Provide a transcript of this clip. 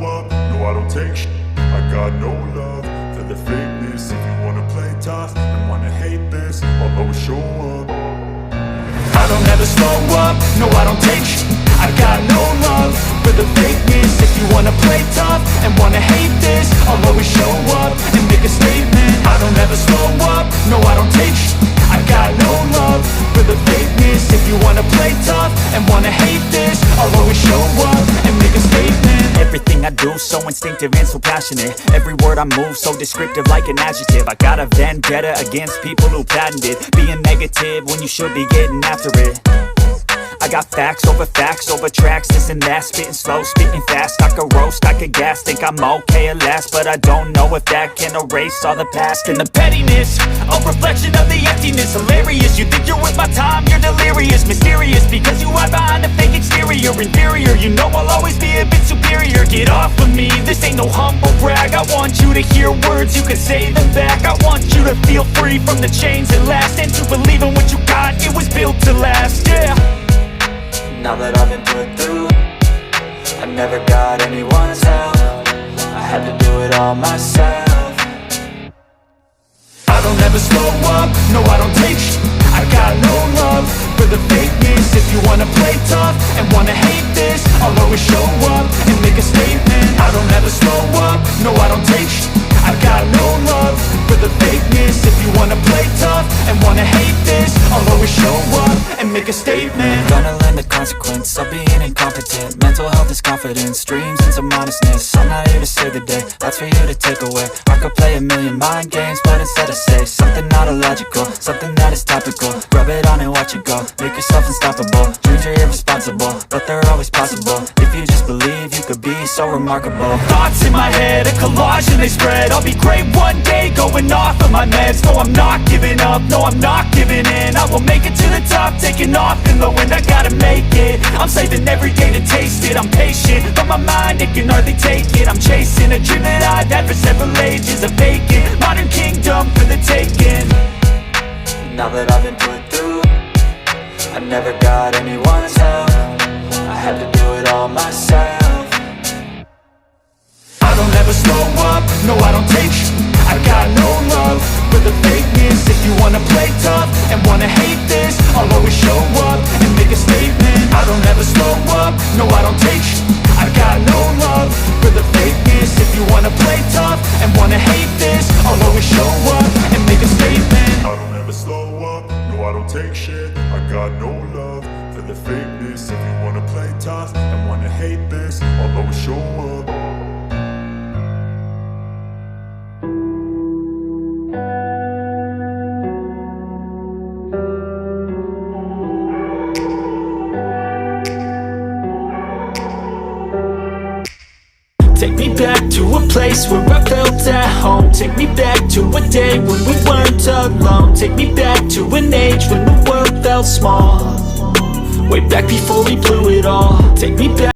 up, no I don't take shit. I got no love for the fakeness. If you wanna play tough and wanna hate this, I'll always show up. I don't ever slow up, no I don't take shit. I got no love for the fakeness. If you wanna play tough and wanna hate this, I'll always show up and make a statement. I don't ever slow up, no I don't take shit. I got no love for the fakeness. If you wanna play tough and wanna hate this, I'll always show up and make a statement. Everything I do so instinctive and so passionate. Every word I move so descriptive like an adjective. I got a vendetta against people who patented being negative when you should be getting after it. I got facts over tracks, this and that. Spitting slow, spitting fast. I could roast, I could gas. Think I'm okay at last, but I don't know if that can erase all the past. And the pettiness, a reflection of the emptiness. Hilarious, you think you're worth my time, you're delirious. Mysterious, because you hide behind a fake exterior. Inferior, you know I'll always be a bit superior. Get off of me, this ain't no humble brag. I want you to hear words, you can say them back. I want you to feel free from the chains that last, and to believe in what you got, it was built to last, yeah. Now that I've been put through, I never got anyone's help. I had to do it all myself. I don't ever slow up, no I don't take shit. I got no love for the fakeness. If you wanna play tough and wanna hate this, I'll always show up and make a statement. I don't ever slow up, no I don't take shit. I got no love for the fakeness. If you wanna play tough and wanna hate this, I'll always show up and make a statement. Gonna learn the consequence of being incompetent. Mental health is confidence, dreams and some honestness. I'm not here to save the day, that's for you to take away. I could play a million mind games, but instead I say something not illogical, something that is topical. Rub it on and watch it go, make yourself unstoppable. Dreams are irresponsible, but they're always possible. If you just believe, you could be so remarkable. Thoughts in my head, a collage and they spread. I'll be great one day, going off of my meds. No, I'm not giving up, no, I'm not giving in. I will make it to the top, taking off in the wind. I gotta make it, I'm saving every day to taste it. I'm patient, but my mind, it can hardly take it. I'm chasing a dream that I've had for several ages. A vacant, modern kingdom for the taking. Now that I've been put through, I never got anyone's help. I had to do it all myself. I don't ever slow up, no I don't take shit. I got no love for the fakeness. If you wanna play tough and wanna hate this, I'll always show up and make a statement. I don't ever slow up, no I don't take shit. I got no love for the fakeness. If you wanna play tough and wanna hate this, I'll always show up and make a statement. I don't ever slow up, no I don't take shit. I got no love for the fakeness. If you wanna play tough and wanna hate this, I'll always show up. Take me back to a place where I felt at home. Take me back to a day when we weren't alone. Take me back to an age when the world felt small. Way back before we blew it all. Take me back.